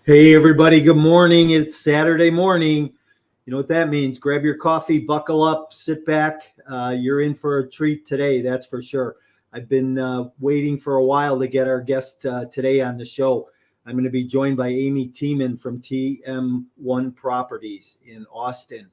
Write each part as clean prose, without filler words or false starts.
Hey, everybody. Good morning. It's Saturday morning. You know what that means. Grab your coffee, buckle up, sit back. You're in for a treat today. That's for sure. I've been waiting for a while to get our guest today on the show. I'm going to be joined by Amy Tiemann from TM1 Properties in Austin.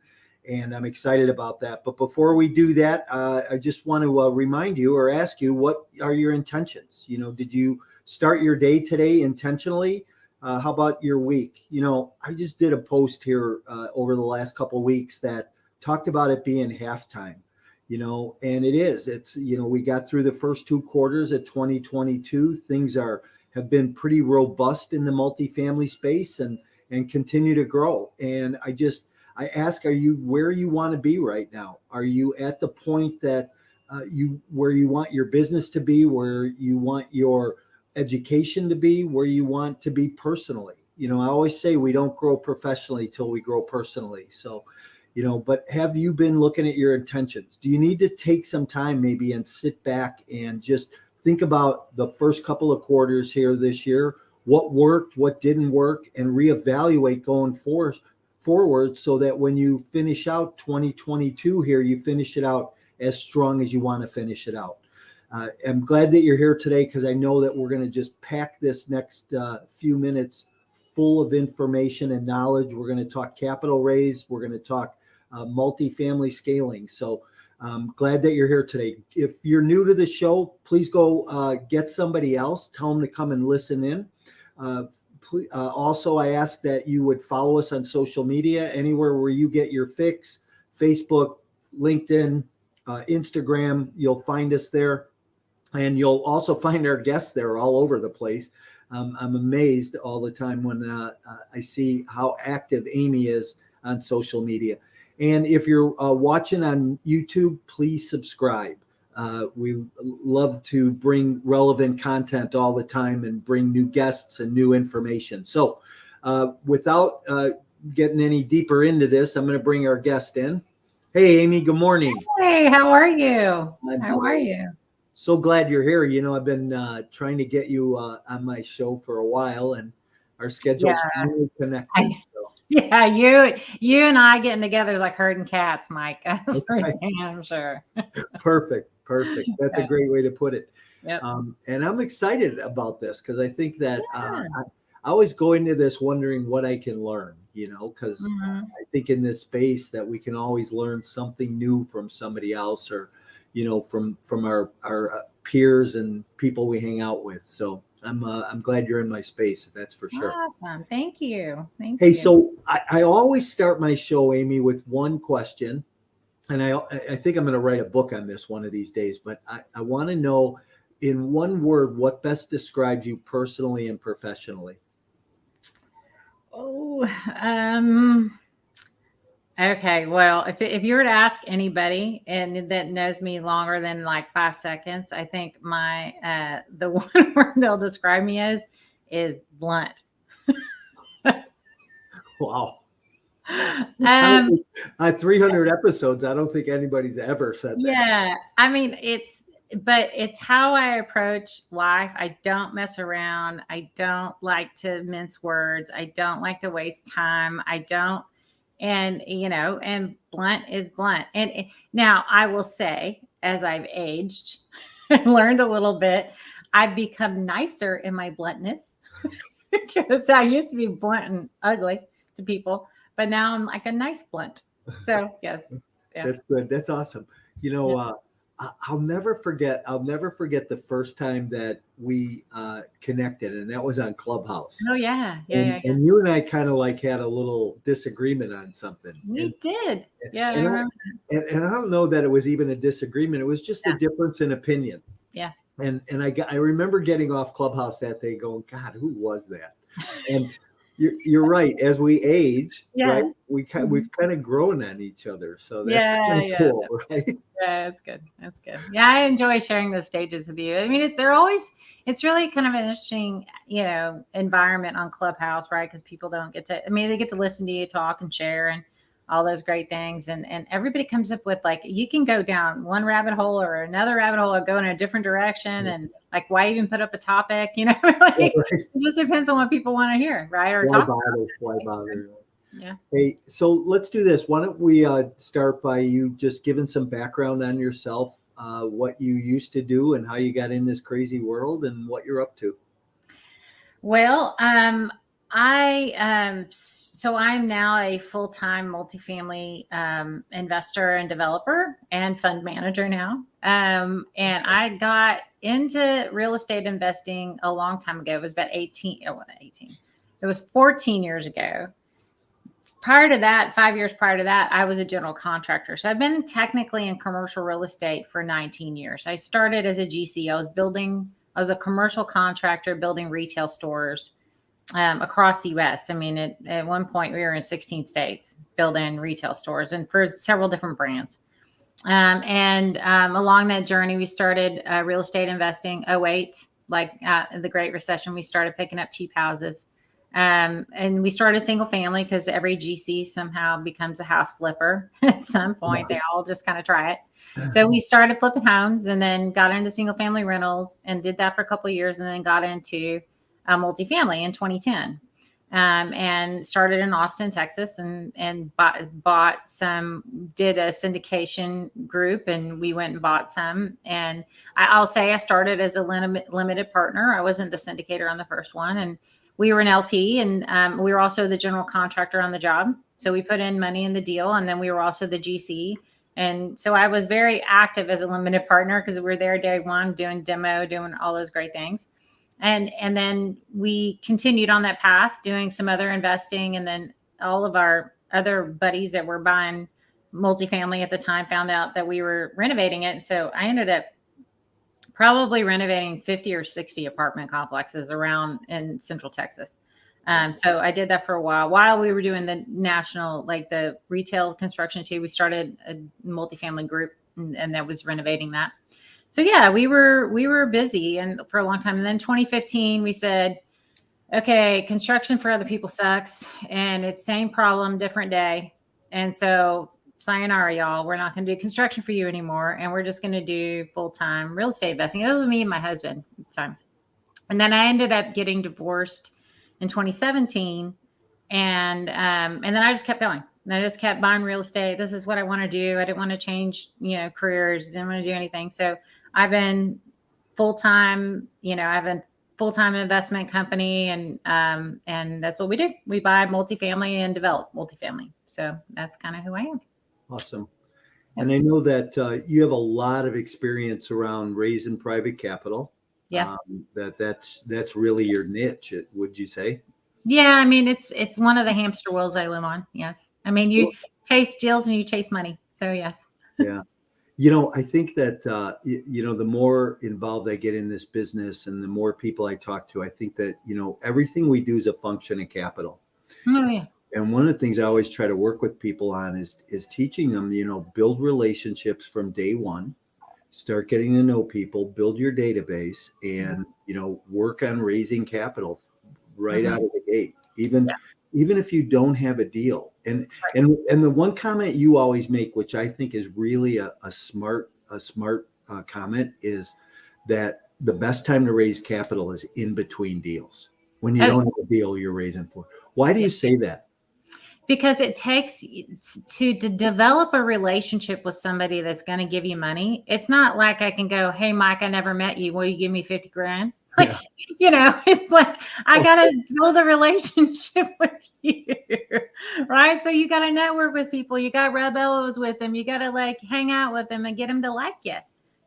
And I'm excited about that. But before we do that, I just want to remind you or ask you, what are your intentions? Did you start your day today intentionally? How about your week? I just did a post here over the last couple of weeks that talked about it being halftime, and it is. We got through the first two quarters of 2022. Things have been pretty robust in the multifamily space and continue to grow. And I ask, where you want to be right now? Are you at the point that where you want your business to be, where you want your education to be, where you want to be personally? I always say we don't grow professionally till we grow personally. So, but have you been looking at your intentions? Do you need to take some time maybe and sit back and just think about the first couple of quarters here this year, what worked, what didn't work, and reevaluate going forward so that when you finish out 2022 here, you finish it out as strong as you want to finish it out. I'm glad that you're here today because I know that we're going to just pack this next few minutes full of information and knowledge. We're going to talk capital raise. We're going to talk multifamily scaling. So glad that you're here today. If you're new to the show, please go get somebody else. Tell them to come and listen in. Also, I ask that you would follow us on social media, anywhere where you get your fix, Facebook, LinkedIn, Instagram. You'll find us there. And you'll also find our guests there all over the place. I'm amazed all the time when I see how active Amy is on social media. And if you're watching on YouTube, please subscribe. We love to bring relevant content all the time and bring new guests and new information. So without getting any deeper into this, I'm going to bring our guest in. Hey, Amy, good morning. Hey, how are you? How are you? So glad you're here. I've been trying to get you on my show for a while, and our schedules really connected. Yeah, you and I getting together is like herding cats, Mike. I'm sure. Perfect. That's a great way to put it. Yep. And I'm excited about this because I think that I always go into this wondering what I can learn, because I think in this space that we can always learn something new from somebody else or from our peers and people we hang out with. So I'm glad you're in my space. That's for sure. Awesome. Thank you. Hey, so I always start my show, Amy, with one question. And I think I'm going to write a book on this one of these days, but I want to know in one word, what best describes you personally and professionally? Okay, well, if you were to ask anybody and that knows me longer than like 5 seconds, I think the one word they'll describe me as is blunt. Wow. I 300 episodes. I don't think anybody's ever said that. Yeah, I mean it's how I approach life. I don't mess around. I don't like to mince words. I don't like to waste time. And blunt is blunt. And now I will say, as I've aged and learned a little bit, I've become nicer in my bluntness because I used to be blunt and ugly to people, but now I'm like a nice blunt. So yes. Yeah. That's good. That's awesome. I'll never forget the first time that we connected, and that was on Clubhouse. Oh yeah. And you and I kind of like had a little disagreement on something. We did. Yeah, I remember. And I don't know that it was even a disagreement. It was just a difference in opinion. Yeah. And I remember getting off Clubhouse that day going, God, who was that? And you're right. As we age, right, we've kind of grown on each other. So that's cool, right? Yeah, that's good. That's good. Yeah, I enjoy sharing those stages with you. I mean, it's really kind of an interesting, environment on Clubhouse, right? Because people don't get to, they get to listen to you talk and share. And all those great things. And everybody comes up with like, you can go down one rabbit hole or another rabbit hole or go in a different direction. And like, why even put up a topic, like it just depends on what people want to hear. Right. Or Why talk bother? about. Why bother? Yeah. Hey, so let's do this. Why don't we start by you just giving some background on yourself, what you used to do and how you got in this crazy world and what you're up to. Well, so I'm now a full-time multifamily investor and developer and fund manager now. And I got into real estate investing a long time ago. It was about 18. It was 14 years ago. Prior to that, 5 years prior to that, I was a general contractor. So I've been technically in commercial real estate for 19 years. I started as a GC. I was a commercial contractor building retail stores across the U.S. I mean, at one point we were in 16 states building retail stores and for several different brands. Along that journey, we started real estate investing 2008, like the Great Recession. We started picking up cheap houses. And we started single family because every GC somehow becomes a house flipper at some point. They all just kind of try it. So we started flipping homes and then got into single family rentals and did that for a couple of years and then got into multifamily in 2010. And started in Austin, Texas, and bought some, did a syndication group, and we went and bought some. And I'll say I started as a limited partner. I wasn't the syndicator on the first one, and we were an LP, and we were also the general contractor on the job. So we put in money in the deal, and then we were also the GC. And so I was very active as a limited partner because we were there day one, doing demo, doing all those great things. And then we continued on that path, doing some other investing. And then all of our other buddies that were buying multifamily at the time found out that we were renovating it. So I ended up probably renovating 50 or 60 apartment complexes around in Central Texas. So I did that for a while we were doing the national, like the retail construction too. We started a multifamily group and that was renovating that. So yeah, we were busy and for a long time. And then 2015, we said, okay, construction for other people sucks and it's same problem, different day. And so sayonara, y'all, we're not going to do construction for you anymore. And we're just going to do full-time real estate investing. It was me and my husband at the time. And then I ended up getting divorced in 2017. And then I just kept going. And I just kept buying real estate. This is what I want to do. I didn't want to change, careers. Didn't want to do anything. So I've been full-time, full-time investment company. And that's what we do. We buy multifamily and develop multifamily. So that's kind of who I am. Awesome. And I know that you have a lot of experience around raising private capital. Yeah. That's really your niche, would you say? Yeah. I mean, it's one of the hamster wheels I live on. Yes. I mean, you chase deals and you chase money. So yes. Yeah. I think that, the more involved I get in this business and the more people I talk to, I think that, everything we do is a function of capital. Oh, yeah. And one of the things I always try to work with people on is teaching them, build relationships from day one, start getting to know people, build your database, and, work on raising capital right out of the gate, even if you don't have a deal. And the one comment you always make, which I think is really a smart comment, is that the best time to raise capital is in between deals, when you don't have a deal you're raising for. Why do you say that? Because it takes to develop a relationship with somebody that's going to give you money. It's not like I can go, hey, Mike, I never met you. Will you give me 50 grand? It's like, I got to build a relationship with you, right? So you got to network with people. You got rub elbows with them. You got to hang out with them and get them to like you.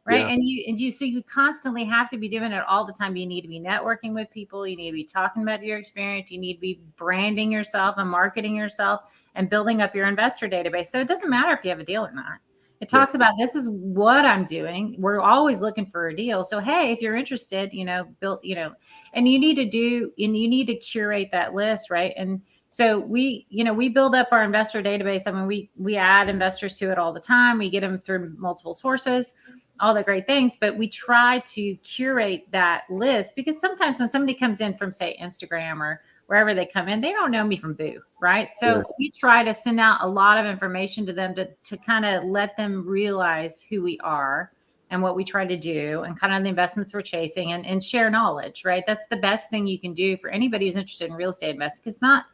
Right. Yeah. So you constantly have to be doing it all the time. You need to be networking with people. You need to be talking about your experience. You need to be branding yourself and marketing yourself and building up your investor database. So it doesn't matter if you have a deal or not. It talks about, this is what I'm doing. We're always looking for a deal. So, hey, if you're interested, build, and you need to curate that list. Right. And so we build up our investor database. I mean, we add investors to it all the time. We get them through multiple sources, all the great things, but we try to curate that list because sometimes when somebody comes in from, say, Instagram wherever they come in, they don't know me from boo, right? So Yeah. we try to send out a lot of information to them to kind of let them realize who we are and what we try to do and kind of the investments we're chasing and share knowledge, right? That's the best thing you can do for anybody who's interested in real estate investing. Because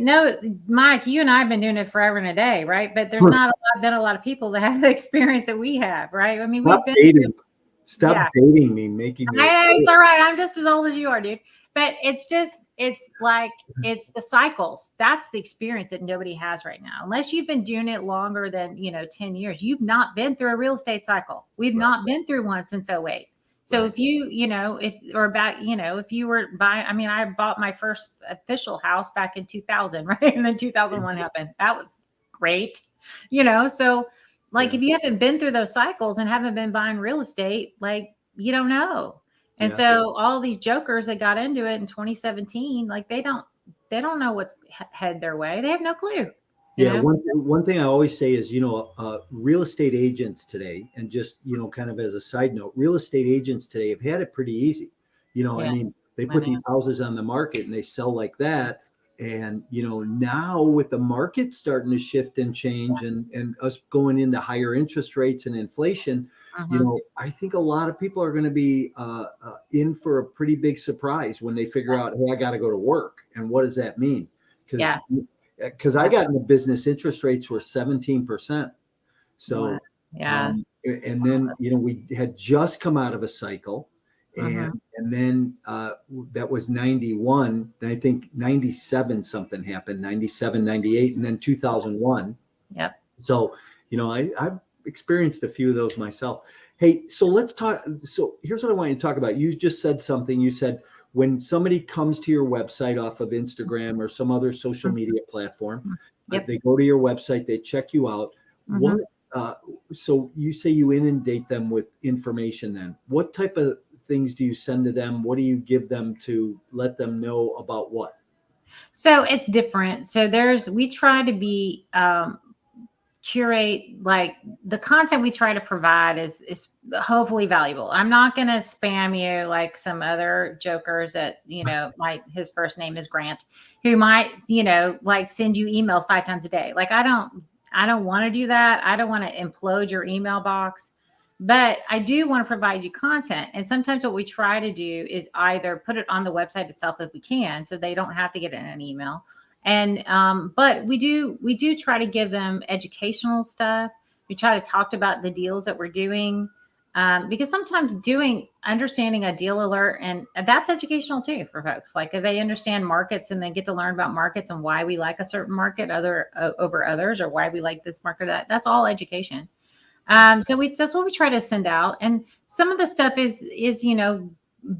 no, Mike, you and I have been doing it forever and a day, right? But there's not been a lot of people that have the experience that we have, right? I mean, Stop dating me, making me. It's all right. I'm just as old as you are, dude. But it's the cycles. That's the experience that nobody has right now. Unless you've been doing it longer than, 10 years, you've not been through a real estate cycle. We've not been through one since 08. So if you were buying, I bought my first official house back in 2000, right? And then 2001 happened. That was great. So if you haven't been through those cycles and haven't been buying real estate, you don't know. And so all these jokers that got into it in 2017, they don't know what's head their way. They have no clue. Yeah. One thing I always say is, real estate agents today, and just, kind of as a side note, real estate agents today have had it pretty easy. They put these houses on the market and they sell like that. And, now with the market starting to shift and change and us going into higher interest rates and inflation, I think a lot of people are going to be in for a pretty big surprise when they figure out, hey, I got to go to work. And what does that mean? Because I got into business, interest rates were 17%. So, and then, we had just come out of a cycle. And then that was 91. Then I think 97 something happened, 97, 98, and then 2001. Yep. So, I've experienced a few of those myself. Hey, so let's talk. So here's what I want you to talk about. You just said something. You said when somebody comes to your website off of Instagram or some other social media platform, they go to your website, they check you out. What? So you say you inundate them with information. Then what type of things do you send to them? What do you give them to let them know about what? So it's different. So we try to be curate, the content we try to provide is hopefully valuable. I'm not going to spam you like some other jokers that, his first name is Grant, who might, send you emails 5 times a day. I don't want to do that. I don't want to implode your email box. But I do want to provide you content. And sometimes what we try to do is either put it on the website itself if we can, so they don't have to get in an email. And but we do try to give them educational stuff. We try to talk about the deals that we're doing, because sometimes understanding a deal alert, and that's educational too for folks. If they understand markets and they get to learn about markets and why we like a certain market over others, or why we like this market, that's all education. So that's what we try to send out. And some of the stuff is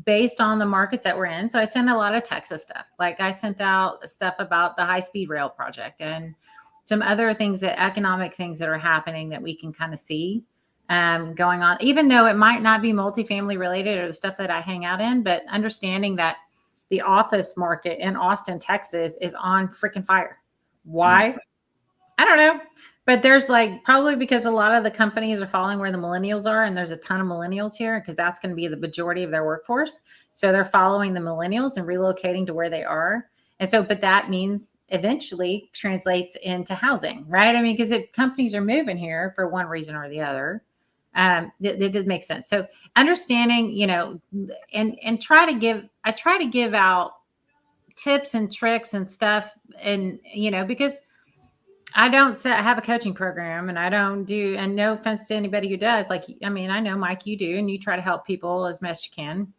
based on the markets that we're in. So I send a lot of Texas stuff. I sent out stuff about the high-speed rail project and some other things, economic things that are happening that we can kind of see going on, even though it might not be multifamily related or the stuff that I hang out in, but understanding that the office market in Austin, Texas is on freaking fire. Why? I don't know. But there's probably because a lot of the companies are following where the millennials are, and there's a ton of millennials here because that's going to be the majority of their workforce. So they're following the millennials and relocating to where they are. And so, but that means eventually translates into housing, right? Because if companies are moving here for one reason or the other, it does make sense. So understanding, and I try to give out tips and tricks and stuff, and, because I have a coaching program, and I don't do, and no offense to anybody who does, I know, Mike, you do, and you try to help people as best you can.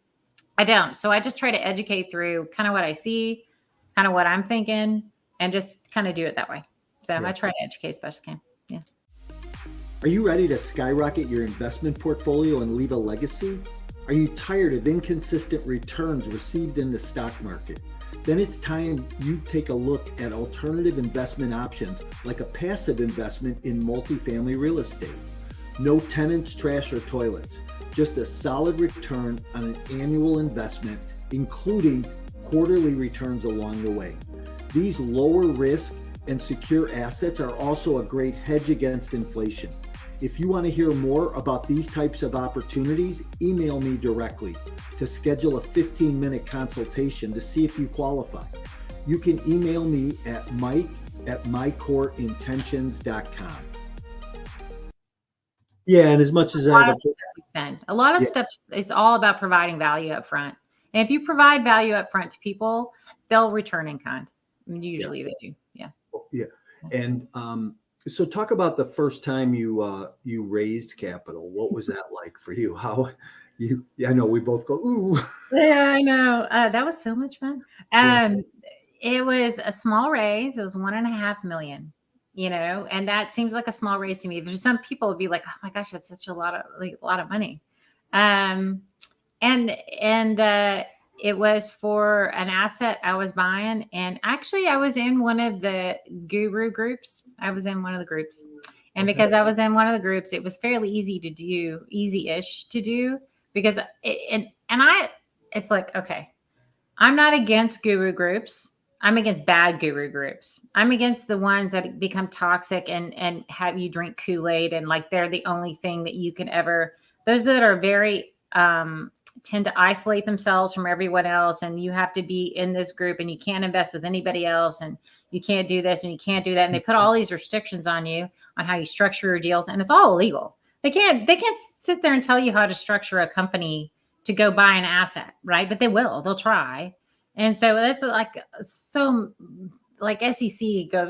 I don't. So I just try to educate through kind of what I see, kind of what I'm thinking, and just kind of do it that way. So I try to educate as best I can. Yeah. Are you ready to skyrocket your investment portfolio and leave a legacy? Are you tired of inconsistent returns received in the stock market? Then it's time you take a look at alternative investment options like a passive investment in multifamily real estate. No tenants, trash, or toilets. Just a solid return on an annual investment, including quarterly returns along the way. These lower risk and secure assets are also a great hedge against inflation. If you want to hear more about these types of opportunities, email me directly to schedule a 15-minute consultation to see if you qualify. You can email me at mike@mycoreintentions.com. Yeah, and as much as I have a lot of stuff is all about providing value up front. And if you provide value up front to people, they'll return in kind. Usually they do. Yeah. Yeah. And so talk about the first time you raised capital. What was that like for you? I know we both go, ooh. Yeah, I know. That was so much fun. It was a small raise. It was $1.5 million, and that seems like a small raise to me. There's some people would be like, oh my gosh, that's such a lot of money. And it was for an asset I was buying. And actually I was in one of the guru groups. And because I was in one of the groups, it was fairly easy-ish to do because it's like, okay, I'm not against guru groups. I'm against bad guru groups. I'm against the ones that become toxic and have you drink Kool-Aid and like they're the only thing that you can ever. Those that are very tend to isolate themselves from everyone else, and you have to be in this group, and you can't invest with anybody else, and you can't do this and you can't do that, and they put all these restrictions on you on how you structure your deals, and it's all illegal. They can't sit there and tell you how to structure a company to go buy an asset, right? But they'll try. And so that's like SEC goes,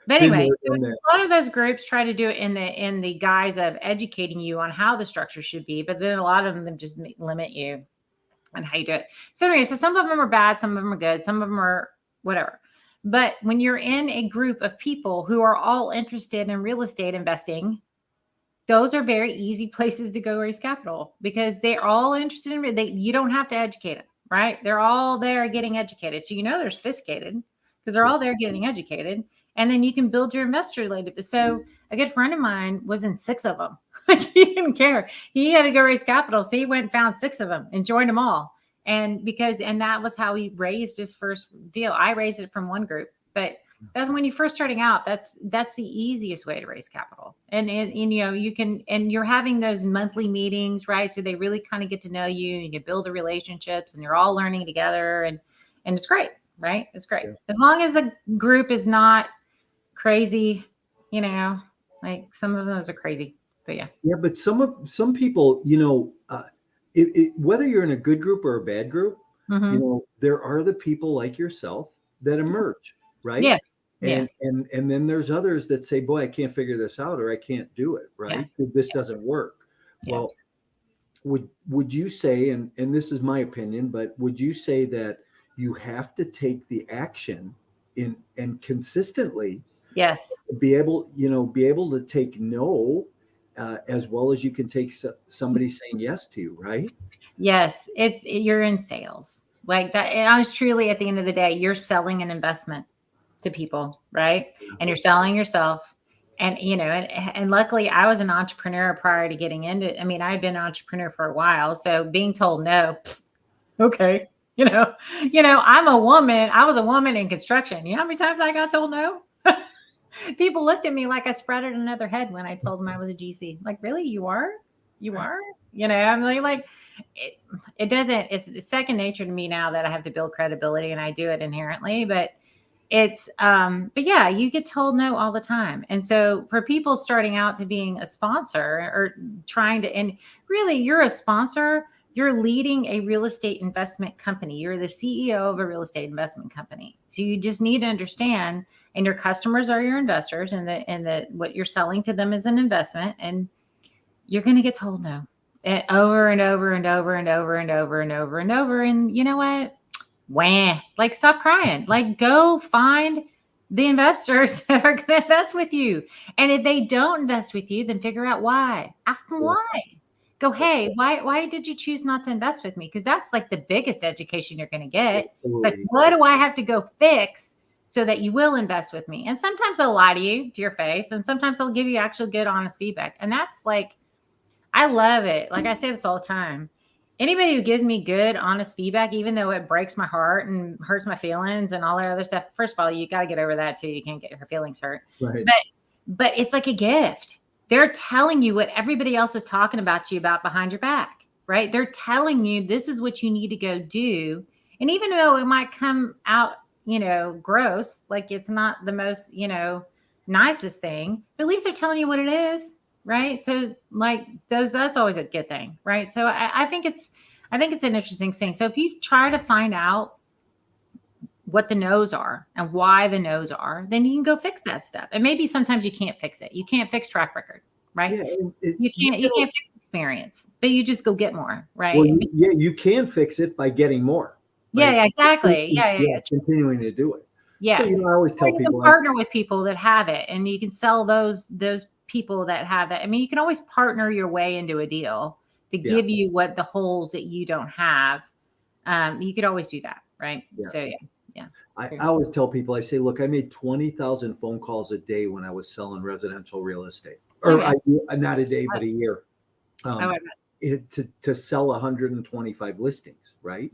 but anyway, a lot of those groups try to do it in the guise of educating you on how the structure should be, but then a lot of them just limit you on how you do it. So anyway, so some of them are bad, some of them are good, some of them are whatever. But when you're in a group of people who are all interested in real estate investing, those are very easy places to go raise capital because they're all interested in it. You don't have to educate them, right? They're all there getting educated. So they're sophisticated because they're all there getting educated. And then you can build your investor related. So a good friend of mine was in 6 of them. Like he didn't care. He had to go raise capital. So he went and found 6 of them and joined them all. And that was how he raised his first deal. I raised it from one group, but that's when you're first starting out. That's the easiest way to raise capital. And you can, and you're having those monthly meetings, right? So they really kind of get to know you. You can build the relationships, and you're all learning together, and it's great, right? It's great as long as the group is not crazy. Like some of those are crazy, but yeah. But some people, whether you're in a good group or a bad group, there are the people like yourself that emerge, right? Yeah. And then there's others that say, boy, I can't figure this out, or I can't do it, right? Yeah. This doesn't work. Yeah. Well, would you say, and this is my opinion, but would you say that you have to take the action and consistently be able to take no as well as you can take somebody saying yes to you, right? Yes, you're in sales like that. And I was truly, at the end of the day, you're selling an investment to people, right? And you're selling yourself. And, and luckily I was an entrepreneur prior to getting into it. I mean, I had been an entrepreneur for a while. So being told no, okay. I'm a woman. I was a woman in construction. You know how many times I got told no? People looked at me like I sprouted another head when I told them I was a GC. Like, really? You are? I'm like it doesn't, it's second nature to me now that I have to build credibility, and I do it inherently, but yeah, you get told no all the time. And so for people starting out to being a sponsor or trying to, and really you're a sponsor, you're leading a real estate investment company. You're the CEO of a real estate investment company. So you just need to understand, and your customers are your investors, and what you're selling to them is an investment, and you're going to get told no and over and over and over and over and over and over and over. And you know what? Wah, like stop crying, like go find the investors that are going to invest with you. And if they don't invest with you, then figure out why. Ask them why. Go, hey, why did you choose not to invest with me? Because that's like the biggest education you're going to get. Like, what do I have to go fix so that you will invest with me? And sometimes they'll lie to you to your face, and sometimes they'll give you actual good, honest feedback. And that's like, I love it. Like I say this all the time. Anybody who gives me good, honest feedback, even though it breaks my heart and hurts my feelings and all that other stuff, first of all, you got to get over that too. You can't get your feelings hurt. Right. but it's like a gift. They're telling you what everybody else is talking about you about behind your back, right? They're telling you this is what you need to go do. And even though it might come out, gross, like it's not the most, nicest thing, but at least they're telling you what it is, right? So like that's always a good thing, right? So I think it's an interesting thing. So if you try to find out what the no's are and why the no's are, then you can go fix that stuff. And maybe sometimes you can't fix it. You can't fix track record, right? Yeah, You can't fix experience, but you just go get more, right? Well, you can fix it by getting more. Right? Yeah, exactly. Yeah. Continuing to do it. Yeah. So, I always tell people, partner with people that have it, and you can sell those people that have it. I mean, you can always partner your way into a deal to give you what the holes that you don't have. You could always do that, right? Yeah. So yeah. I always tell people, I say, look, I made 20,000 phone calls a day when I was selling residential real estate, or not a day, but a year, to sell 125 listings, right?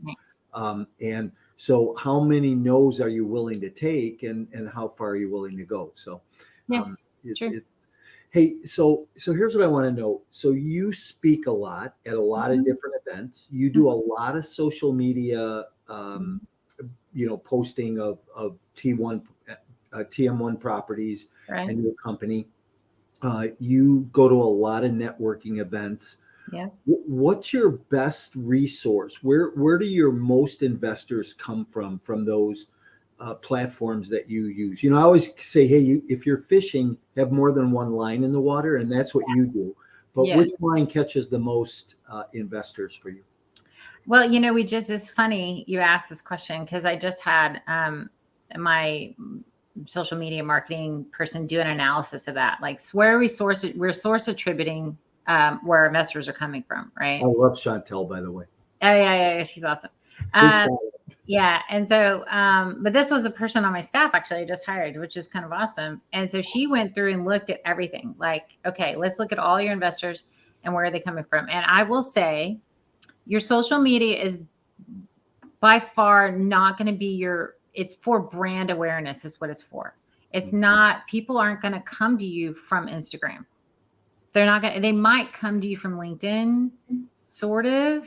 And so how many no's are you willing to take, and how far are you willing to go? So, hey, so here's what I want to know. So you speak a lot at a lot of different events. You do a lot of social media, posting of TM1 properties and your company. You go to a lot of networking events. Yeah. What's your best resource? Where do your most investors come from those platforms that you use? I always say, hey, if you're fishing, have more than one line in the water, and that's what you do. But which line catches the most investors for you? Well, it's funny you asked this question, because I just had my social media marketing person do an analysis of that. Like, we're source attributing where investors are coming from, right? I love Chantel, by the way. Oh yeah, she's awesome. Yeah, and so, but this was a person on my staff actually I just hired, which is kind of awesome. And so she went through and looked at everything. Like, okay, let's look at all your investors and where are they coming from. And I will say, your social media is by far not going to be it's for brand awareness is what it's for. It's not, people aren't going to come to you from Instagram. They might come to you from LinkedIn, sort of,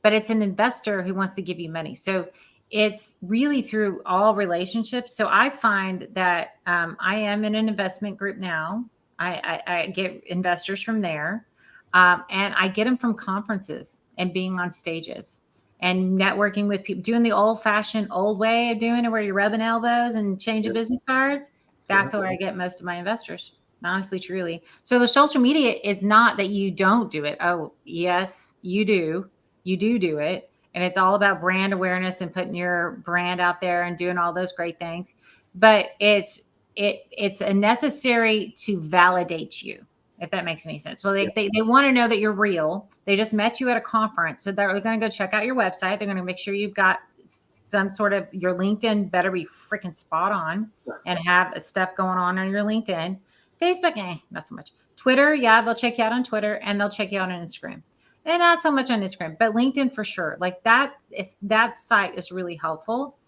but it's an investor who wants to give you money. So it's really through all relationships. So I find that I am in an investment group now. I get investors from there, and I get them from conferences and being on stages and networking with people, doing the old-fashioned old way of doing it, where you're rubbing elbows and changing business cards. That's where I get most of my investors. Honestly, truly. So the social media is not that you don't do it. Oh, yes, you do. You do it. And it's all about brand awareness and putting your brand out there and doing all those great things. But it's a necessary to validate you, if that makes any sense. So they want to know that you're real. They just met you at a conference. So they're going to go check out your website. They're going to make sure you've got some sort of, your LinkedIn better be freaking spot on and have stuff going on your LinkedIn. Facebook, not so much. Twitter, they'll check you out on Twitter, and they'll check you out on Instagram. And not so much on Instagram, but LinkedIn for sure. Like that site is really helpful.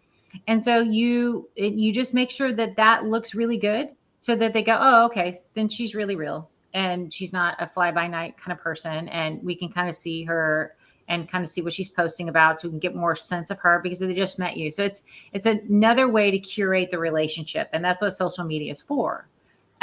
And so you just make sure that looks really good, so that they go, oh, okay, then she's really real, and she's not a fly by night kind of person. And we can kind of see her and kind of see what she's posting about, so we can get more sense of her, because they just met you. So it's another way to curate the relationship. And that's what social media is for.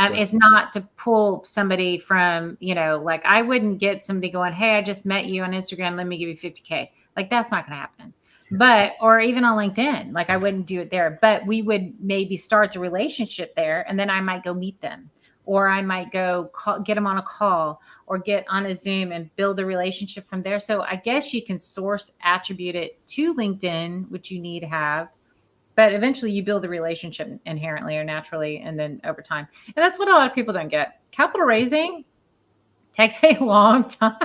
It's not to pull somebody from, like, I wouldn't get somebody going, hey, I just met you on Instagram, let me give you 50K. Like, that's not going to happen. But, or even on LinkedIn, like, I wouldn't do it there, but we would maybe start the relationship there, and then I might go meet them, or I might go get them on a call, or get on a Zoom and build a relationship from there. So I guess you can source attribute it to LinkedIn, which you need to have. But eventually you build a relationship inherently or naturally, and then over time. And that's what a lot of people don't get. Capital raising takes a long time.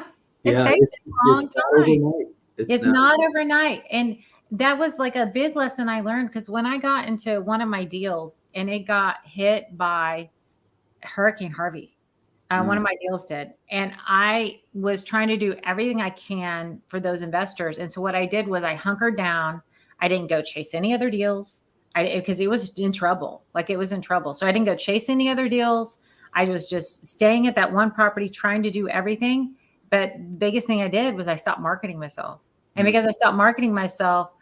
It takes a long time. It's not overnight. And that was like a big lesson I learned, because when I got into one of my deals and it got hit by Hurricane Harvey, one of my deals did. And I was trying to do everything I can for those investors. And so what I did was I hunkered down. I didn't go chase any other deals, because it was in trouble. Like, it was in trouble. So I didn't go chase any other deals. I was just staying at that one property, trying to do everything. But the biggest thing I did was I stopped marketing myself. And because I stopped marketing myself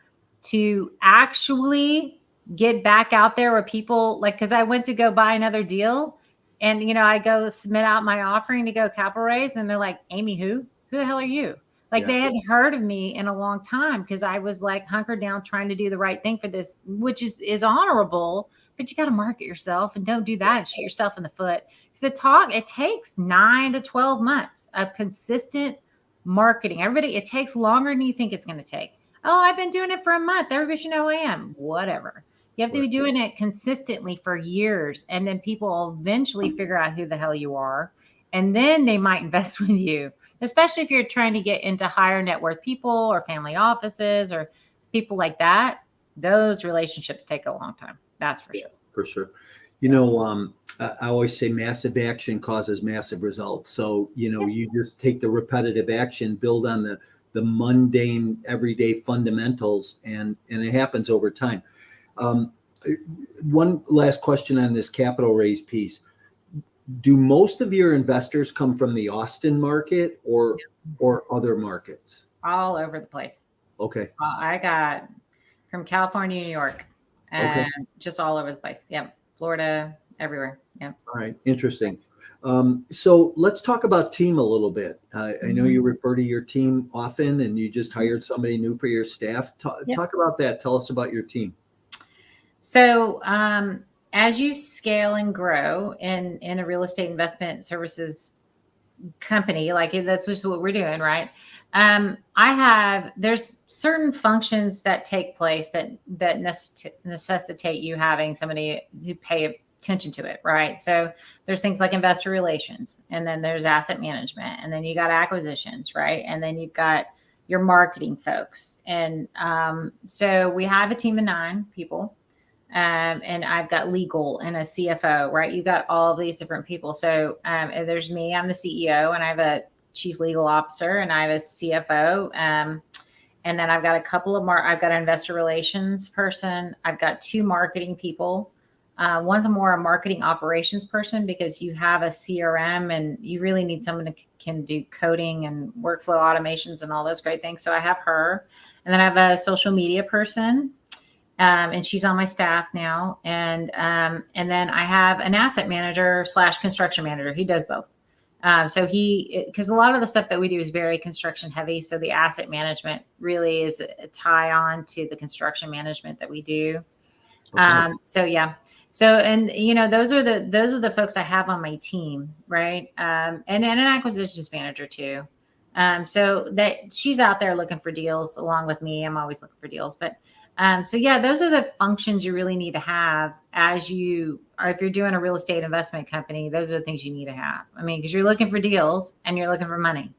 to actually get back out there where people like, because I went to go buy another deal and, I go submit out my offering to go capital raise. And they're like, Amy, who the hell are you? Like they hadn't heard of me in a long time because I was like hunkered down trying to do the right thing for this, which is honorable, but you got to market yourself and don't do that and shoot yourself in the foot. Because it takes 9 to 12 months of consistent marketing. Everybody, it takes longer than you think it's going to take. Oh, I've been doing it for a month. Everybody should know who I am. Whatever. You have to be doing it consistently for years. And then people will eventually figure out who the hell you are. And then they might invest with you, especially if you're trying to get into higher net worth people or family offices or people like that. Those relationships take a long time. That's for sure. For sure. I always say massive action causes massive results. So, you just take the repetitive action, build on the mundane everyday fundamentals, and it happens over time. One last question on this capital raise piece. Do most of your investors come from the Austin market or other markets? All over the place. Okay. I got from California, New York, and just all over the place. Yeah. Florida, everywhere. Yeah. All right. Interesting. So let's talk about team a little bit. I know you refer to your team often and you just hired somebody new for your staff. Talk about that. Tell us about your team. So, as you scale and grow in a real estate investment services company, like that's just what we're doing, right? There's certain functions that take place that necessitate you having somebody to pay attention to it, right? So there's things like investor relations, and then there's asset management, and then you got acquisitions, right? And then you've got your marketing folks. And so we have a team of 9 people. And I've got legal and a CFO, right? You got all of these different people. So there's me, I'm the CEO, and I have a chief legal officer, and I have a CFO. And then I've got a couple of I've got an investor relations person. I've got 2 marketing people. One's a marketing operations person because you have a CRM and you really need someone that can do coding and workflow automations and all those great things. So I have her. And then I have a social media person. And she's on my staff now. And then I have an asset manager / construction manager. He does both. Because a lot of the stuff that we do is very construction heavy. So the asset management really is a tie on to the construction management that we do. Okay. So, and those are the folks I have on my team. Right. And an acquisitions manager too. So that she's out there looking for deals along with me. I'm always looking for deals, but those are the functions you really need to have if you're doing a real estate investment company. Those are the things you need to have. I mean, because you're looking for deals and you're looking for money.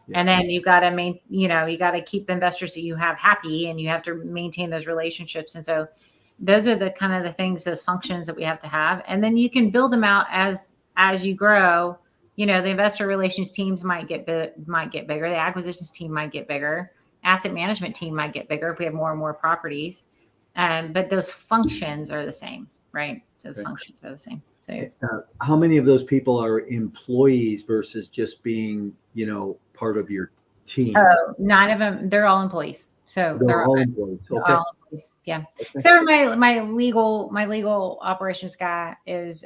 Yeah. And then you got to you got to keep the investors that you have happy, and you have to maintain those relationships. And so those are the kind of the things, those functions that we have to have. And then you can build them out as you grow. The investor relations teams might get bigger. The acquisitions team might get bigger. Asset management team might get bigger if we have more and more properties. But those functions are the same, right? Those functions are the same. So how many of those people are employees versus just being, part of your team? 9 of them, they're all employees. So they're all employees. Okay. All employees. Yeah. Okay. So my legal operations guy is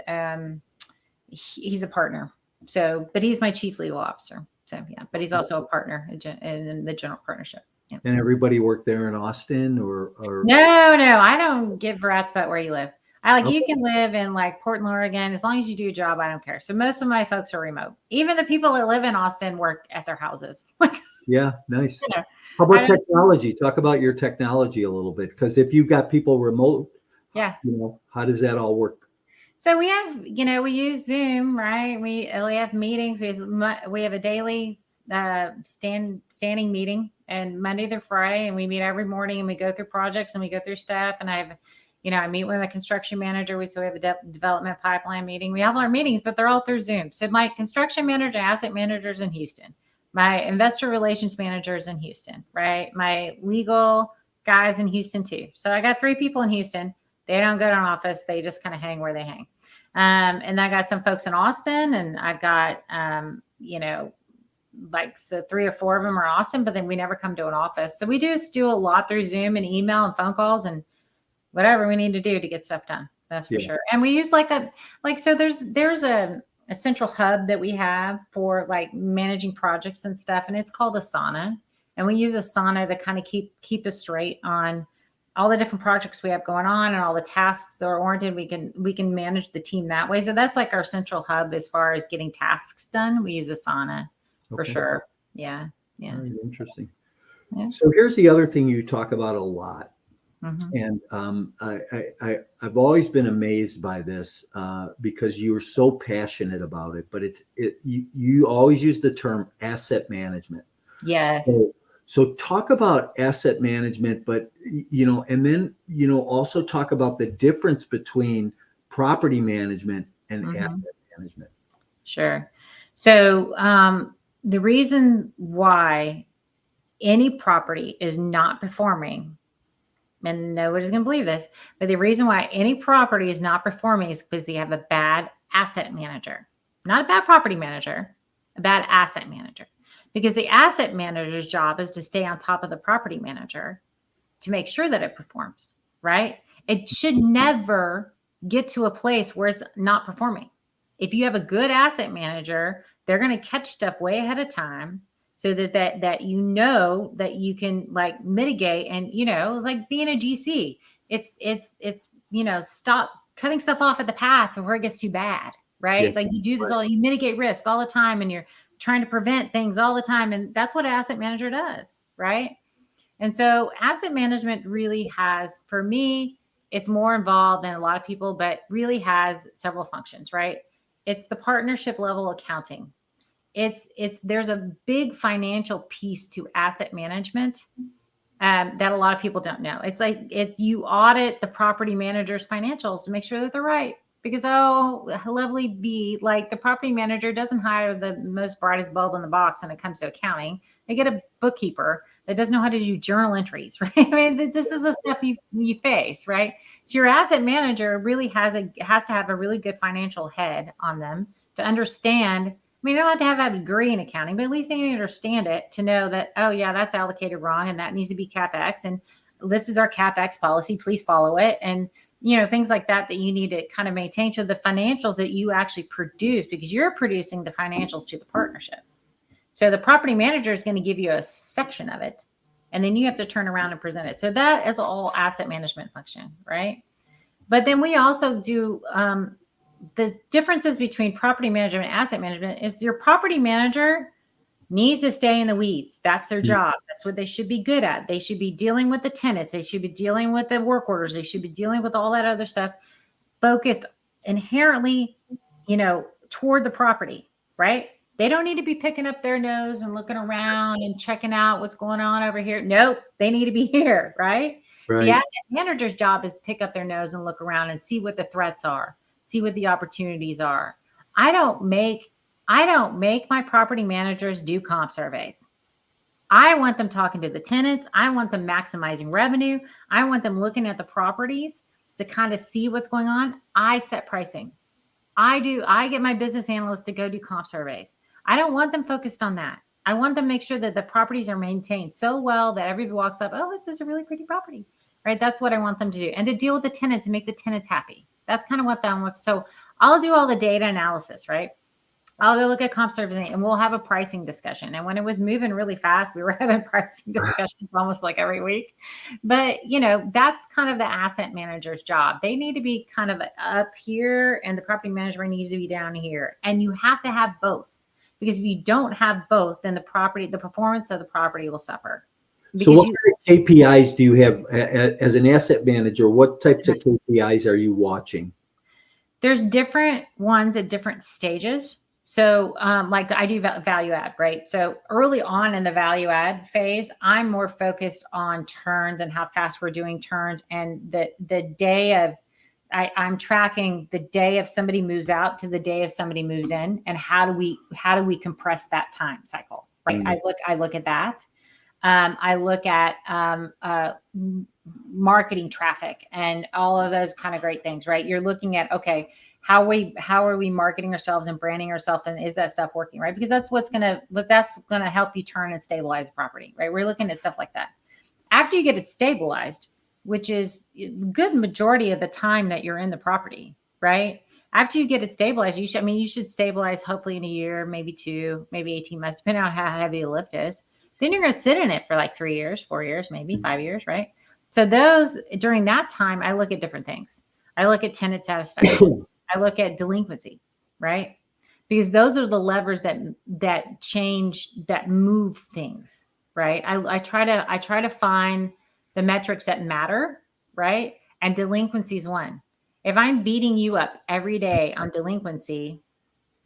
he's a partner. So, but he's my chief legal officer. So yeah, but he's also a partner in the general partnership. Yeah. And everybody work there in Austin or? No, I don't give rats about where you live. You can live in like Portland, Oregon, as long as you do a job, I don't care. So most of my folks are remote. Even the people that live in Austin work at their houses. Yeah, nice. How about technology? Talk about your technology a little bit, because if you've got people remote, how does that all work? So we have, we use Zoom, right? We have meetings. We have a daily standing meeting, and Monday through Friday, and we meet every morning, and we go through projects and we go through stuff. And I have, I meet with a construction manager. We have a development pipeline meeting. We have our meetings, but they're all through Zoom. So my construction manager, asset managers in Houston, my investor relations managers in Houston, right? My legal guys in Houston too. So I got 3 people in Houston. They don't go to an office. They just kind of hang where they hang. And I got some folks in Austin, and I've got, like so 3 or 4 of them are Austin, but then we never come to an office. So we just do a lot through Zoom and email and phone calls and whatever we need to do to get stuff done. That's for sure. And we use so there's a central hub that we have for like managing projects and stuff. And it's called Asana. And we use Asana to kind of keep us straight on all the different projects we have going on and all the tasks that are oriented. We can manage the team that way. So that's like our central hub as far as getting tasks done. We use Asana for sure. Yeah. Yeah. Very interesting. Yeah. So here's the other thing you talk about a lot. Mm-hmm. And I've always been amazed by this because you're so passionate about it, but you always use the term asset management. Yes. So talk about asset management, but, and then, also talk about the difference between property management and asset management. Sure. So the reason why any property is not performing, and nobody's going to believe this, but the reason why any property is not performing is because they have a bad asset manager, not a bad property manager, a bad asset manager. Because the asset manager's job is to stay on top of the property manager to make sure that it performs, right? It should never get to a place where it's not performing. If you have a good asset manager, they're going to catch stuff way ahead of time so that that you can like mitigate. And it's like being a GC. It's stop cutting stuff off at the path before it gets too bad, right? Yeah. Like you do this you mitigate risk all the time, and you're trying to prevent things all the time. And that's what an asset manager does, right? And so asset management really has, for me, it's more involved than a lot of people, but really has several functions, right? It's the partnership level accounting. There's a big financial piece to asset management that a lot of people don't know. It's like if you audit the property manager's financials to make sure that they're right. Because, lovely B, like the property manager doesn't hire the most brightest bulb in the box when it comes to accounting. They get a bookkeeper that doesn't know how to do journal entries, right? I mean, this is the stuff you face, right? So your asset manager really has to have a really good financial head on them to understand. I mean, they don't have to have a degree in accounting, but at least they need to understand it to know that, that's allocated wrong and that needs to be CapEx. And this is our CapEx policy. Please follow it. And things like that you need to kind of maintain. So the financials that you actually produce, because you're producing the financials to the partnership. So the property manager is going to give you a section of it, and then you have to turn around and present it. So that is all asset management function, right? But then we also do the differences between property management and asset management is your property manager needs to stay in the weeds. That's their job. That's what they should be good at. They should be dealing with the tenants. They should be dealing with the work orders. They should be dealing with all that other stuff, focused inherently, toward the property, right? They don't need to be picking up their nose and looking around and checking out what's going on over here. Nope. They need to be here, right? The asset manager's job is pick up their nose and look around and see what the threats are, see what the opportunities are. I don't make my property managers do comp surveys. I want them talking to the tenants. I want them maximizing revenue. I want them looking at the properties to kind of see what's going on. I set pricing. I get my business analysts to go do comp surveys. I don't want them focused on that. I want them to make sure that the properties are maintained so well that everybody walks up, this is a really pretty property, right? That's what I want them to do. And to deal with the tenants and make the tenants happy. That's kind of what that wants. So I'll do all the data analysis, right? I'll go look at comp survey and we'll have a pricing discussion. And when it was moving really fast, we were having pricing discussions almost like every week. But, that's kind of the asset manager's job. They need to be kind of up here and the property manager needs to be down here. And you have to have both, because if you don't have both, then the performance of the property will suffer. So what kind of KPIs do you have as an asset manager? What types of KPIs are you watching? There's different ones at different stages. So like I do value add, right? So early on in the value add phase, I'm more focused on turns and how fast we're doing turns. And the day of, I'm tracking the day of somebody moves out to the day of somebody moves in, and how do we compress that time cycle, right? Mm-hmm. I look at that. I look at marketing traffic and all of those kind of great things, right? You're looking at, okay, how are we marketing ourselves and branding ourselves, and is that stuff working, right? Because that's that's gonna help you turn and stabilize the property, right? We're looking at stuff like that. After you get it stabilized, which is a good majority of the time that you're in the property, right? After you get it stabilized, you should stabilize hopefully in a year, maybe 2, maybe 18 months, depending on how heavy the lift is. Then you're going to sit in it for like 3 years, 4 years, maybe 5 years, right? So during that time, I look at different things. I look at tenant satisfaction. I look at delinquency, right? Because those are the levers that change, that move things, right? I try to find the metrics that matter, right? And delinquency is one. If I'm beating you up every day on delinquency,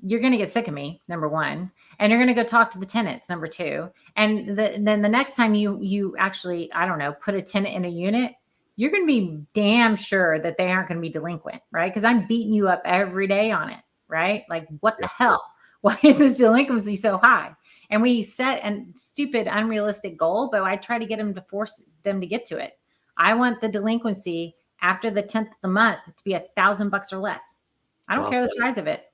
you're going to get sick of me, number one, and you're going to go talk to the tenants, number two. And then the next time you actually, I don't know, put a tenant in a unit, you're going to be damn sure that they aren't going to be delinquent, right? Because I'm beating you up every day on it, right? Like, what the hell? Why is this delinquency so high? And we set a stupid, unrealistic goal, but I try to get them to force them to get to it. I want the delinquency after the 10th of the month to be $1,000 or less. I don't care the size of it,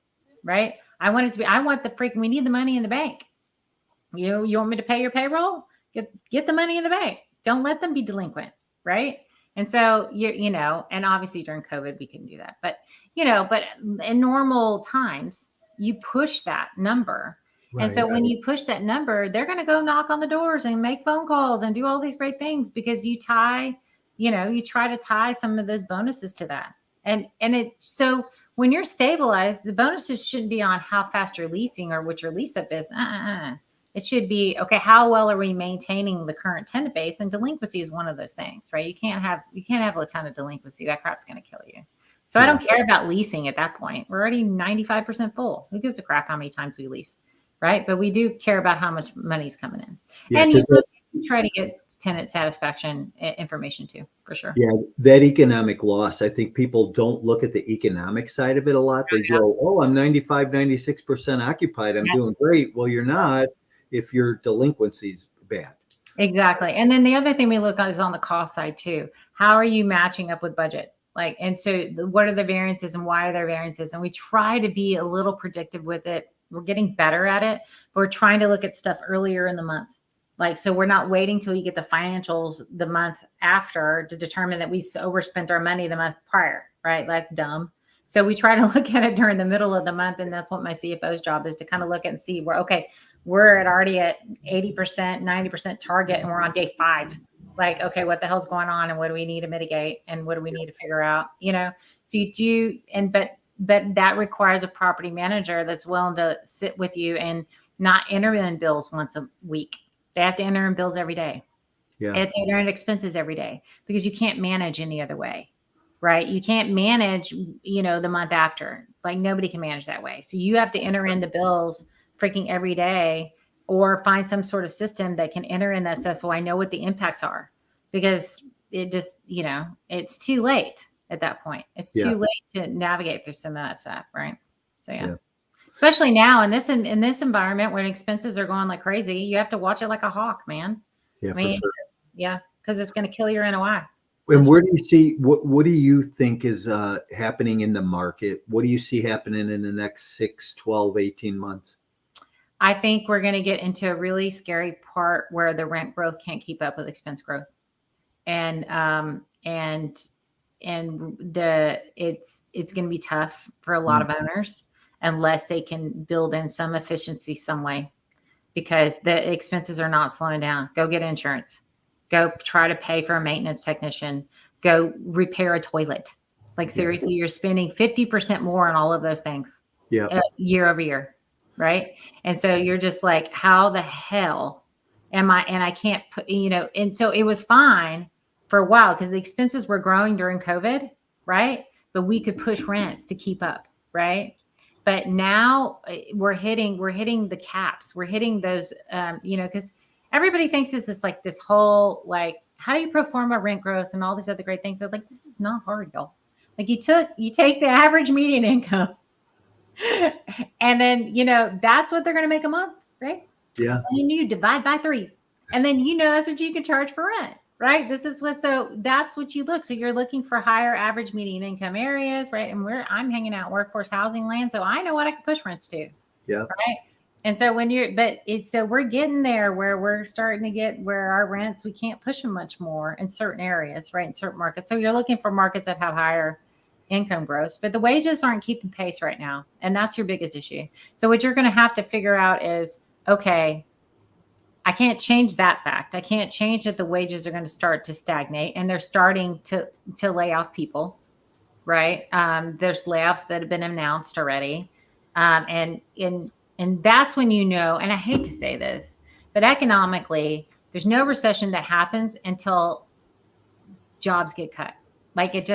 right? I want it to be, we need the money in the bank. You want me to pay your payroll? Get the money in the bank. Don't let them be delinquent, right? And so and obviously during COVID we couldn't do that, but in normal times you push that number. Right, and so when you push that number, they're going to go knock on the doors and make phone calls and do all these great things because you try to tie some of those bonuses to that. So when you're stabilized, the bonuses shouldn't be on how fast you're leasing or what your lease up is. It should be, okay, how well are we maintaining the current tenant base? And delinquency is one of those things, right? You can't have a ton of delinquency. That crap's going to kill you. So I don't care about leasing at that point. We're already 95% full. Who gives a crap how many times we lease, right? But we do care about how much money's coming in. Yeah, and you try to get tenant satisfaction information too, for sure. Yeah, that economic loss. I think people don't look at the economic side of it a lot. They go, oh, I'm 95, 96% occupied. I'm doing great. Well, you're not if your delinquency's bad. Exactly. And then the other thing we look at is on the cost side too. How are you matching up with budget? And so what are the variances and why are there variances? And we try to be a little predictive with it. We're getting better at it, but we're trying to look at stuff earlier in the month. So we're not waiting till you get the financials the month after to determine that we overspent our money the month prior, right? That's dumb. So we try to look at it during the middle of the month. And that's what my CFO's job is, to kind of look and see where, okay, we're already at 80%, 90% target, and we're on day 5. Okay, what the hell's going on? And what do we need to mitigate? And what do we need to figure out? So you do, but that requires a property manager that's willing to sit with you and not enter in bills once a week. They have to enter in bills every day. Yeah. They have to enter in expenses every day because you can't manage any other way, right? You can't manage, the month after. Nobody can manage that way. So you have to enter in the bills freaking every day, or find some sort of system that can enter in that stuff so I know what the impacts are, because it just, it's too late at that point. It's too late to navigate through some of that stuff, right? So yeah. Especially now in this environment when expenses are going like crazy, you have to watch it like a hawk, man. Yeah, for sure. Yeah, because it's going to kill your NOI. And where do you see, what do you think is happening in the market? What do you see happening in the next 6, 12, 18 months? I think we're going to get into a really scary part where the rent growth can't keep up with expense growth. And it's going to be tough for a lot of owners unless they can build in some efficiency some way, because the expenses are not slowing down. Go get insurance. Go try to pay for a maintenance technician. Go repair a toilet. Seriously, you're spending 50% more on all of those things year over year. Right. And so you're just like, how the hell am I? And I can't put, and so it was fine for a while because the expenses were growing during COVID. Right. But we could push rents to keep up. Right. But now we're hitting the caps. We're hitting those, because everybody thinks this whole, how do you perform a rent growth and all these other great things? They're like, this is not hard, y'all. You take the average median income. And then, that's what they're going to make a month, right? Yeah. And you divide by 3. And then, that's what you can charge for rent. right? So that's what you look. So you're looking for higher average median income areas, right? And I'm hanging out workforce housing land. So I know what I can push rents to. Yeah. Right. And so so we're getting there where we're starting to get where our rents, we can't push them much more in certain areas, right? In certain markets. So you're looking for markets that have higher income growth, but the wages aren't keeping pace right now. And that's your biggest issue. So what you're going to have to figure out is, okay, I can't change that fact. I can't change that the wages are going to start to stagnate and they're starting to lay off people, right? There's layoffs that have been announced already. And that's when you know, and I hate to say this, but economically, there's no recession that happens until jobs get cut. Like it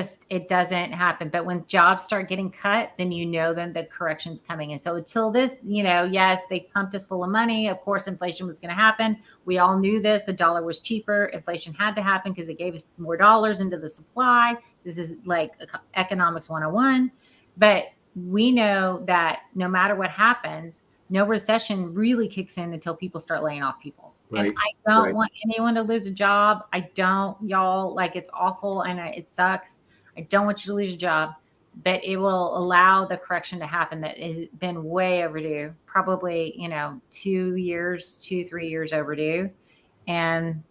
doesn't happen. But when jobs start getting cut, then then the correction's coming in. So until this, yes, they pumped us full of money. Of course, inflation was going to happen. We all knew this. The dollar was cheaper. Inflation had to happen because it gave us more dollars into the supply. This is like economics 101. But we know that no matter what happens, no recession really kicks in until people start laying off people. Right. And I don't want anyone to lose a job. I don't, y'all, like it's awful and it sucks. I don't want you to lose a job, but it will allow the correction to happen that has been way overdue, probably, 2 years, 3 years overdue. And,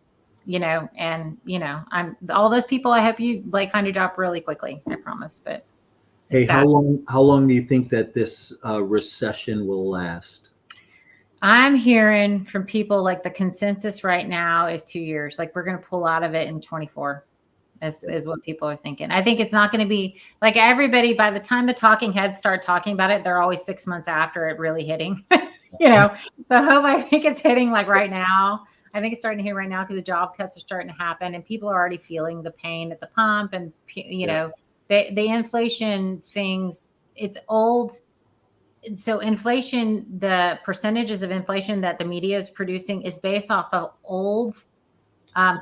I'm all those people, I hope you find a job really quickly. I promise, but. Hey, how long do you think that this recession will last? I'm hearing from people like the consensus right now is 2 years. Like we're going to pull out of it in 24 is what people are thinking. I think it's not going to be like everybody, by the time the talking heads start talking about it, they're always 6 months after it really hitting, So I think it's hitting like right now. I think it's starting to hit right now because the job cuts are starting to happen and people are already feeling the pain at the pump and, the inflation things, it's old. So inflation, the percentages of inflation that the media is producing is based off of old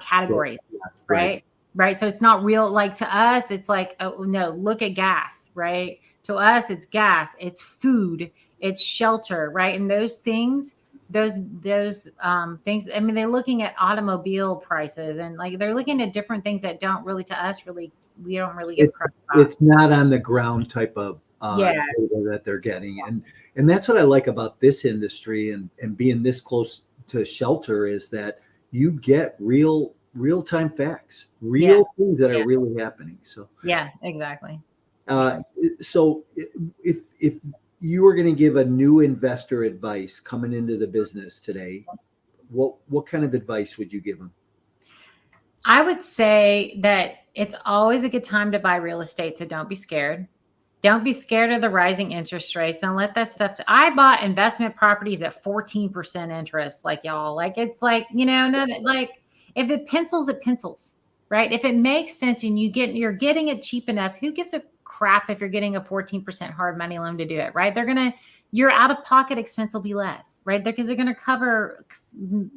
categories, right? So it's not real. Like to us, it's like, oh no, look at gas, right? To us, it's gas, it's food, it's shelter, right? And those things, those things, I mean, they're looking at automobile prices and like, they're looking at different things that don't really, to us, really, we don't really get crap about. It's not on the ground type of data that they're getting. And that's what I like about this industry and being this close to shelter is that you get real-time facts, things that are really happening. So yeah, exactly. So if you were going to give a new investor advice coming into the business today, what kind of advice would you give them? I would say that it's always a good time to buy real estate. So don't be scared. Don't be scared of the rising interest rates. Don't let that stuff. I bought investment properties at 14% interest, like y'all. Like it's like, like if it pencils, right? If it makes sense and you're getting it cheap enough, who gives a crap if you're getting a 14% hard money loan to do it, right? Your out-of-pocket expense will be less, right? Because they're going to cover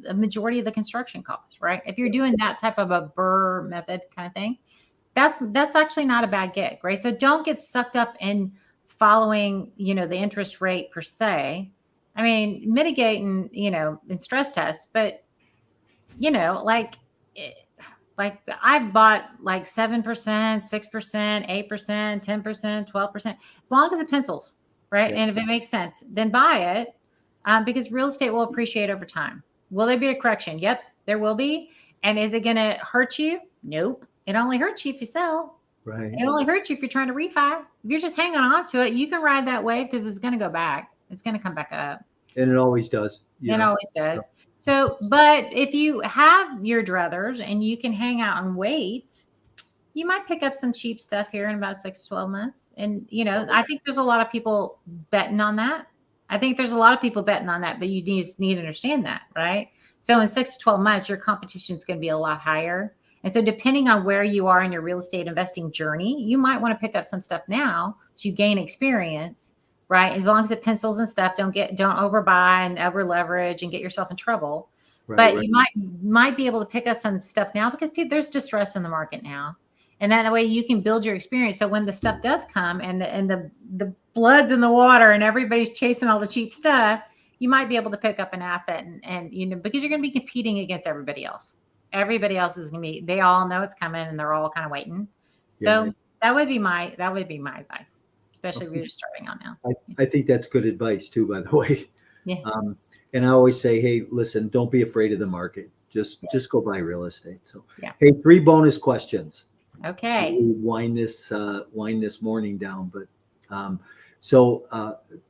a majority of the construction costs, right? If you're doing that type of a BRRRR method kind of thing, that's actually not a bad gig, right? So don't get sucked up in following, the interest rate per se. I mean, mitigating, in stress tests, but, like I bought like 7%, 6%, 8%, 10%, 12%, as long as it pencils, right? Yeah. And if it makes sense, then buy it because real estate will appreciate over time. Will there be a correction? Yep, there will be. And is it going to hurt you? Nope. It only hurts you if you sell. Right. It only hurts you if you're trying to refi. If you're just hanging on to it, you can ride that wave because it's going to go back. It's going to come back up. And it always does. It always does. So, but if you have your druthers and you can hang out and wait, you might pick up some cheap stuff here in about 6 to 12 months. And, I think there's a lot of people betting on that. But you just need to understand that, right? So in 6 to 12 months, your competition is going to be a lot higher. And so depending on where you are in your real estate investing journey, you might want to pick up some stuff now so you gain experience, right? As long as it pencils and stuff, don't overbuy and over leverage and get yourself in trouble. But you might be able to pick up some stuff now because there's distress in the market now. And that way you can build your experience. So when the stuff does come and the blood's in the water and everybody's chasing all the cheap stuff, you might be able to pick up an asset and because you're going to be competing against everybody else. everybody else is going to be, they all know it's coming and they're all kind of waiting. So Yeah. that would be my advice, especially if you're just starting out now. I think that's good advice too, by the way. Yeah. And I always say, hey, listen, don't be afraid of the market. Just go buy real estate. So, Yeah. hey, 3 bonus questions. Okay. We wind this morning down, but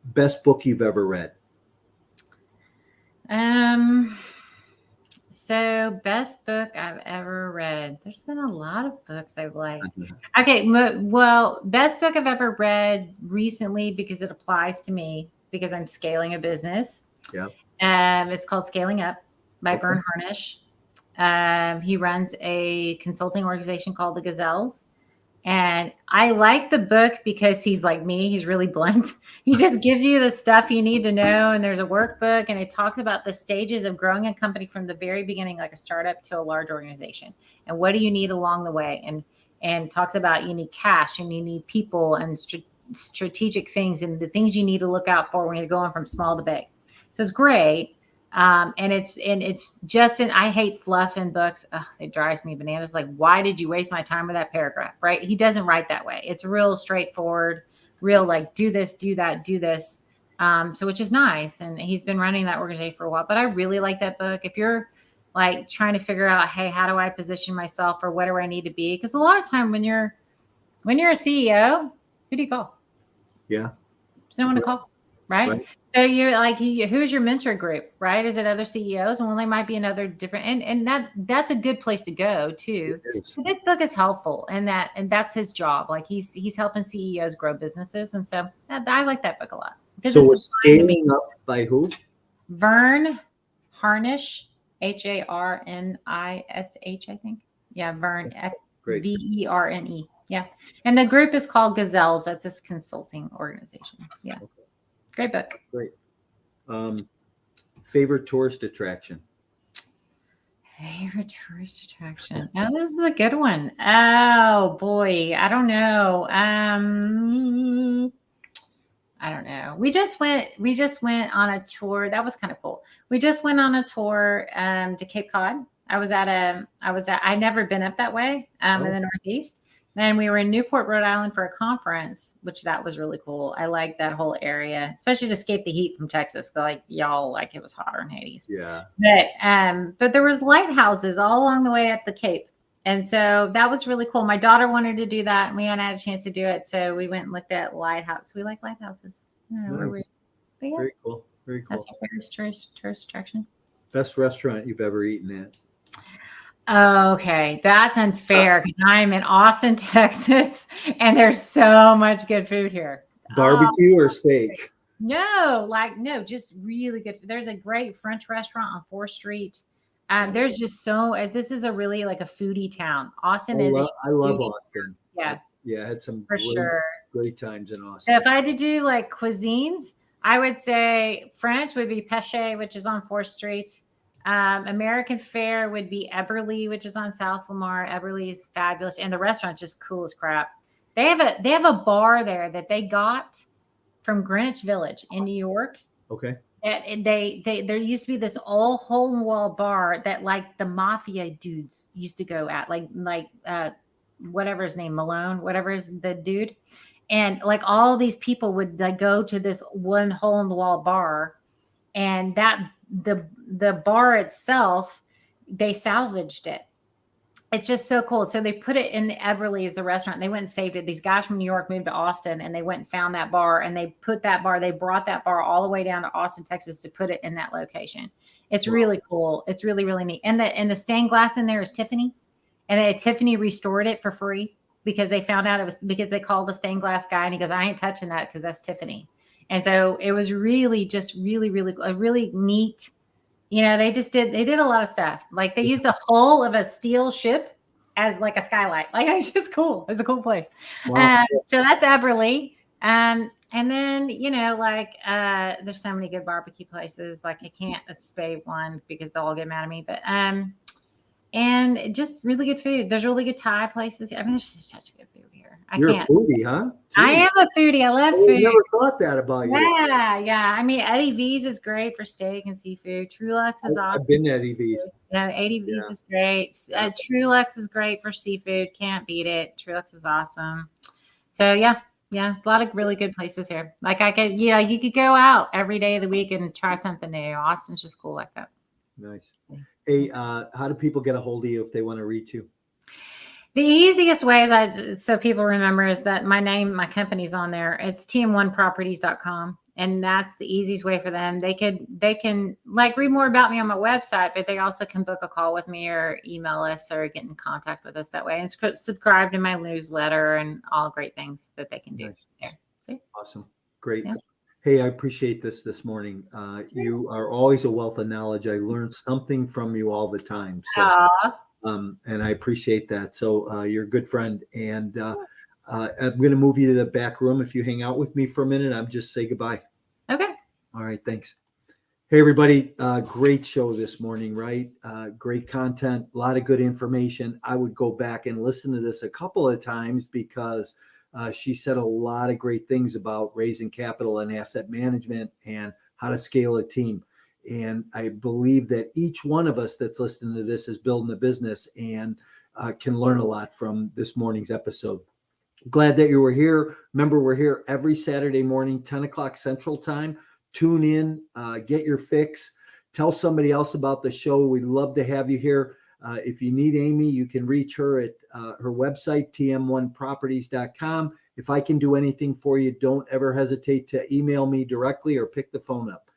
best book you've ever read? So best book I've ever read. There's been a lot of books I've liked. Okay, well, best book I've ever read recently because it applies to me because I'm scaling a business. Yeah. It's called Scaling Up by Vern Harnish. He runs a consulting organization called the Gazelles. And I like the book because he's like me. He's really blunt. He just gives you the stuff you need to know. And there's a workbook and it talks about the stages of growing a company from the very beginning, like a startup to a large organization. And what do you need along the way? And talks about you need cash and you need people and strategic things and the things you need to look out for when you're going from small to big. So it's great. And it's just I hate fluff in books. Ugh, it drives me bananas. Like, why did you waste my time with that paragraph? Right? He doesn't write that way. It's real straightforward, real like do this, do that, do this. So which is nice. And he's been running that organization for a while. But I really like that book. If you're like trying to figure out, hey, how do I position myself or what do I need to be? Because a lot of time when you're a CEO, who do you call? Yeah. There's no one to call. Right. So you're like, who's your mentor group, right? Is it other CEOs? Well, they might be another different, and that's a good place to go too. So this book is helpful, and that's his job. Like he's helping CEOs grow businesses, and so I like that book a lot. So it's Scaling Up by who? Vern Harnish, Harnish, I think. Yeah, Vern, Verne. Yeah, and the group is called Gazelles. That's his consulting organization. Yeah. Okay. Great book. Great. Favorite tourist attraction? Favorite tourist attraction? Oh, this is a good one. Oh boy, I don't know. I don't know. We just went on a tour. That was kind of cool. We just went on a tour to Cape Cod. I'd never been up that way in the Northeast. And we were in Newport, Rhode Island for a conference, which that was really cool. I liked that whole area, especially to escape the heat from Texas. Like y'all, like it was hotter in Hades. Yeah. But there was lighthouses all along the way at the Cape. And so that was really cool. My daughter wanted to do that and we hadn't had a chance to do it. So we went and looked at lighthouses. We like lighthouses. Nice. Yeah. Very cool. Very cool. That's our favorite tourist attraction. Best restaurant you've ever eaten at? Okay, that's unfair because I'm in Austin, Texas, and there's so much good food here. Barbecue or steak? No, just really good. There's a great French restaurant on 4th Street. There's just this is a really like a foodie town. Austin is. I love Austin. Yeah. Yeah, I had some great times in Austin. So if I had to do like cuisines, I would say French would be Peche, which is on 4th Street. American fare would be Eberly, which is on South Lamar. Eberly is fabulous, and the restaurant's just cool as crap. They have a bar there that they got from Greenwich Village in New York. Okay. And there used to be this old hole in the wall bar that like the mafia dudes used to go at, like whatever his name, Malone, whatever is the dude, and like all these people would like go to this one hole in the wall bar, and that. The bar itself, they salvaged it. It's just so cool. So they put it in the Eberly as the restaurant. They went and saved it. These guys from New York moved to Austin and they went and found that bar and they brought that bar all the way down to Austin, Texas to put it in that location. It's really cool. It's really, really neat. And the stained glass in there is Tiffany. And Tiffany restored it for free because they found out it was because they called the stained glass guy and he goes, I ain't touching that because that's Tiffany. And so it was really just really, really, really neat. They did a lot of stuff. Like they used the hull of a steel ship as like a skylight. Like it's just cool. It's a cool place. Wow. So that's Eberly. And then, there's so many good barbecue places. Like I can't say one because they'll all get mad at me, but, and just really good food. There's really good Thai places. I mean, there's just such good food here. I You're can't. a foodie, huh? I Gee, am a foodie. I love I food. never thought that about you. Yeah. I mean, Eddie V's is great for steak and seafood. Trulux is I've awesome. been to Eddie V's. Yeah, Eddie V's Yeah. is great. Yeah. Trulux is great for seafood. Can't beat it. Trulux is awesome. So yeah, a lot of really good places here. Like you could go out every day of the week and try something new. Austin's just cool like that. Nice. Hey, how do people get a hold of you if they want to reach you? The easiest ways so people remember is that my company's on there. It's tm1properties.com. And that's the easiest way for them. They can like read more about me on my website, but they also can book a call with me or email us or get in contact with us that way. And subscribe to my newsletter and all great things that they can do there. See? Awesome. Great. Yeah. Hey, I appreciate this morning. You are always a wealth of knowledge. I learned something from you all the time. So, and I appreciate that. So you're a good friend. And I'm going to move you to the back room. If you hang out with me for a minute, I'm just say goodbye. Okay. All right. Thanks. Hey, everybody. Great show this morning, right? Great content, a lot of good information. I would go back and listen to this a couple of times because she said a lot of great things about raising capital and asset management and how to scale a team. And I believe that each one of us that's listening to this is building a business and can learn a lot from this morning's episode. Glad that you were here. Remember, we're here every Saturday morning, 10 o'clock Central Time. Tune in, get your fix, tell somebody else about the show. We'd love to have you here. If you need Amy, you can reach her at her website, tm1properties.com. If I can do anything for you, don't ever hesitate to email me directly or pick the phone up.